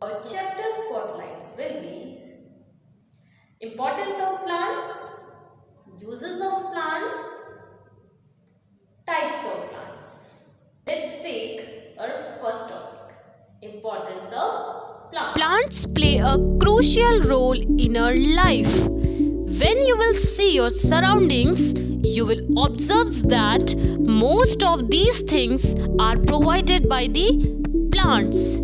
Our chapter spotlights will be importance of plants, uses of plants, types of plants. Let's take our first topic, importance of plants. Plants play a crucial role in our life. When you will see your surroundings, you will observe that most of these things are provided by the plants.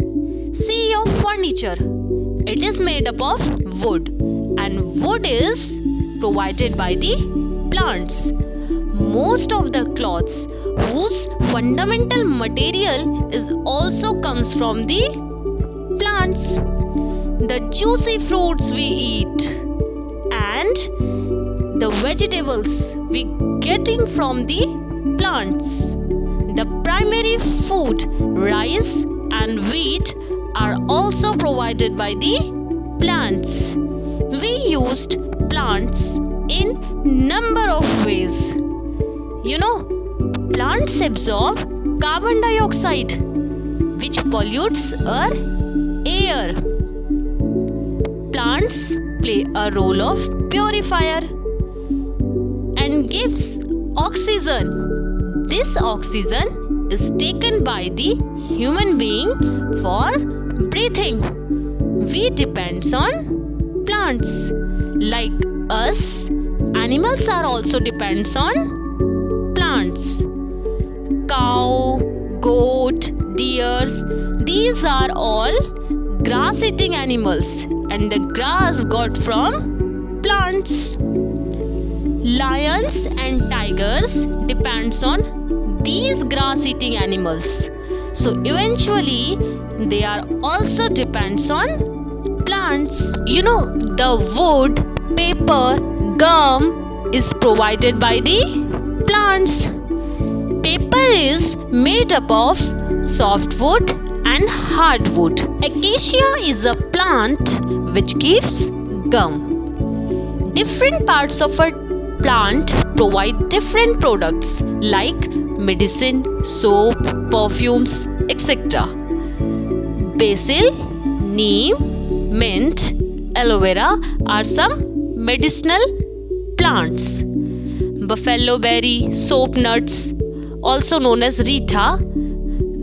See your furniture. It is made up of wood, and wood is provided by the plants. Most of the clothes whose fundamental material is also comes from the plants. The juicy fruits we eat and the vegetables we getting from the plants. The primary food, rice and wheat, are also provided by the plants. We used plants in number of ways. Plants absorb carbon dioxide, which pollutes our air. Plants play a role of purifier and gives oxygen. This oxygen is taken by the human being for breathing. We depends on plants. Like us, animals are also depends on plants. Cow, goat, deers, these are all grass eating animals, and the grass got from plants. Lions and tigers depends on these grass eating animals. So eventually they are also depends on plants. The wood, paper, gum is provided by the plants. Paper is made up of softwood and hardwood. Acacia is a plant which gives gum. Different parts of a plant provide different products like medicine, soap, perfumes, etc. Basil, neem, mint, aloe vera are some medicinal plants. Buffalo berry, soap nuts, also known as Rita,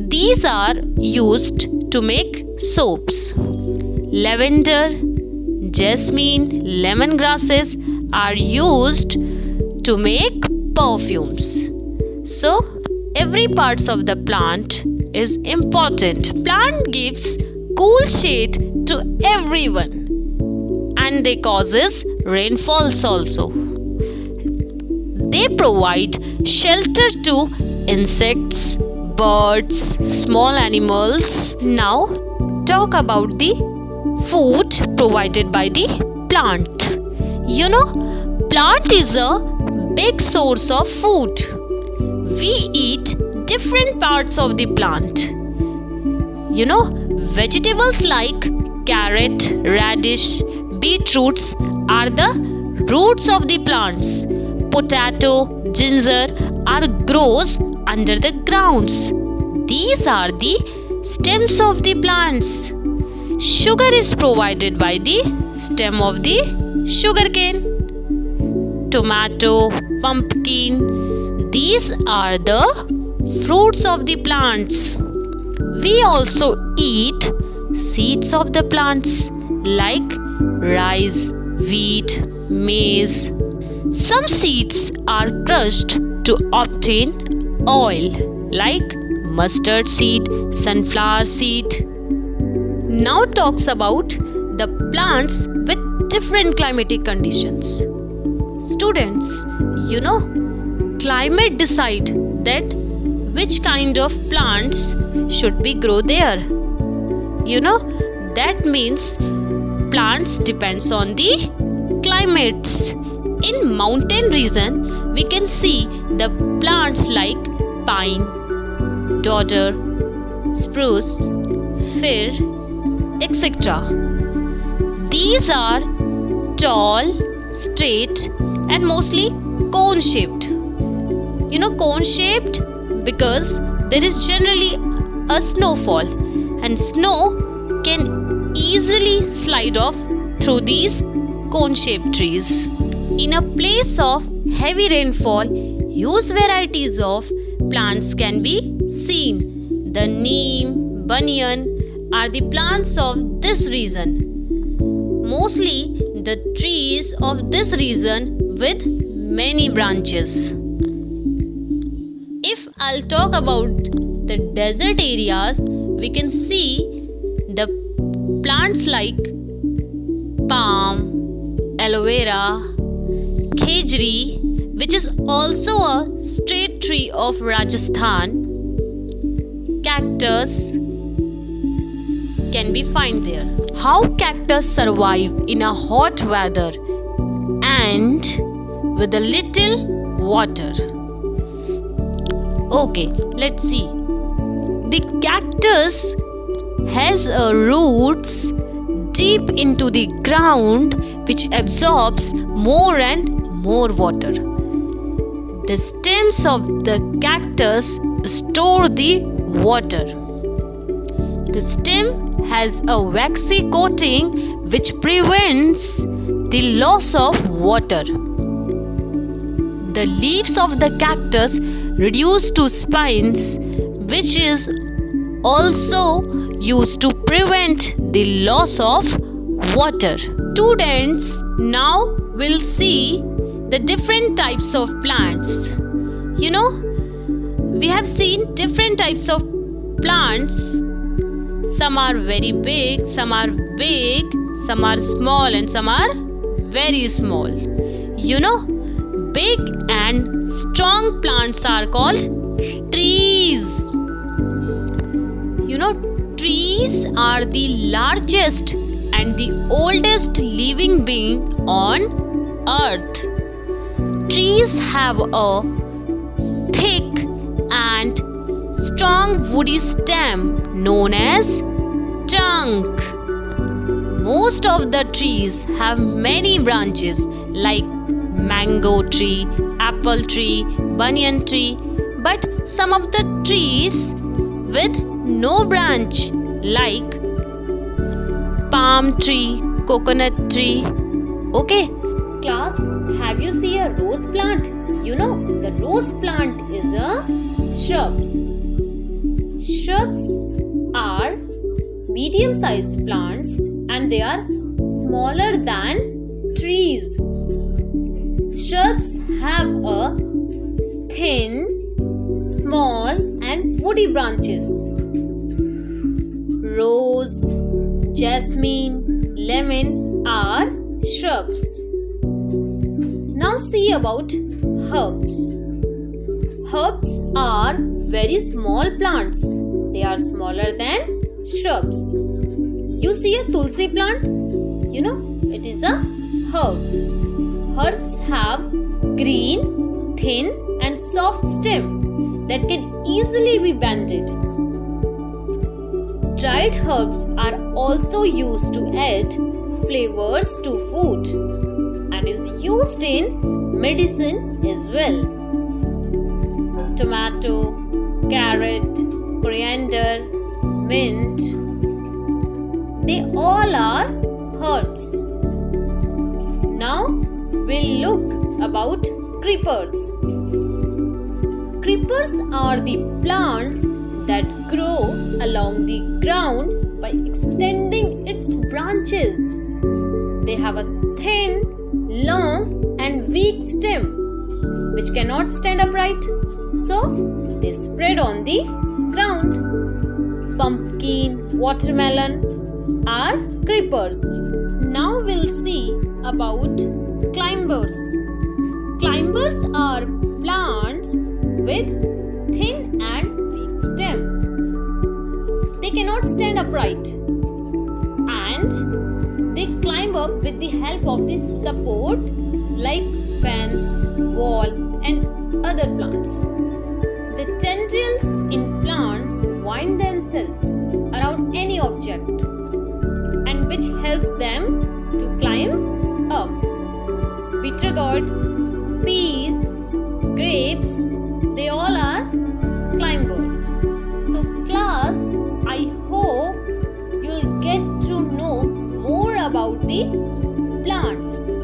these are used to make soaps. Lavender, jasmine, lemongrasses are used to make perfumes. So, every parts of the plant is important. Plant gives cool shade to everyone, and they causes rainfalls also. They provide shelter to insects, birds, small animals. Now talk about the food provided by the plant. Plant is a big source of food. We eat different parts of the plant. Vegetables like carrot, radish, beetroots are the roots of the plants. Potato, ginger are grows under the grounds. These are the stems of the plants. Sugar is provided by the stem of the sugarcane. Tomato, pumpkin, these are the fruits of the plants. We also eat seeds of the plants like rice, wheat, maize. Some seeds are crushed to obtain oil like mustard seed, sunflower seed. Now talks about the plants with different climatic conditions. Students, climate decide that which kind of plants should be grow there. That means plants depends on the climates. In mountain region, we can see the plants like pine, dodder, spruce, fir, etc. These are tall, straight and mostly cone shaped. Cone shaped because there is generally a snowfall, and snow can easily slide off through these cone-shaped trees. In a place of heavy rainfall, huge varieties of plants can be seen. The neem, banyan are the plants of this region. Mostly the trees of this region with many branches. If I'll talk about the desert areas, we can see the plants like palm, aloe vera, khejri, which is also a state tree of Rajasthan, cactus can be found there. How cactus survive in a hot weather and with a little water? Okay, let's see. The cactus has roots deep into the ground which absorbs more and more water. The stems of the cactus store the water. The stem has a waxy coating which prevents the loss of water. The leaves of the cactus reduce to spines, which is also used to prevent the loss of water. Students, now we'll see the different types of plants. We have seen different types of plants. Some are very big, some are big, some are small, and some are very small. Big and strong plants are called trees. Trees are the largest and the oldest living being on earth. Trees have a thick and strong woody stem known as trunk. Most of the trees have many branches like mango tree, apple tree, banyan tree, but some of the trees with no branch like palm tree, coconut tree. Okay. Class, have you seen a rose plant? The rose plant is a shrubs. Shrubs are medium-sized plants and they are smaller than trees. Shrubs have a thin, small and woody branches. Rose, jasmine, lemon are shrubs. Now see about herbs. Herbs are very small plants. They are smaller than shrubs. You see a tulsi plant? It is a herb. Herbs have green, thin and soft stem that can easily be bended. Dried herbs are also used to add flavors to food and is used in medicine as well. Tomato, carrot, coriander, mint, they all are herbs. Now we'll look about creepers. Creepers are the plants that grow along the ground by extending its branches. They have a thin, long and weak stem which cannot stand upright, so they spread on the ground. Pumpkin, watermelon are creepers. Now we'll see about climbers. Climbers are plants with thin and weak stem. They cannot stand upright and they climb up with the help of the support like fence, wall and other plants. The tendrils in plants wind themselves around any object and which helps them to climb up. Bitter gourd, peas, grapes, they all are climbers. So class, I hope you'll get to know plants.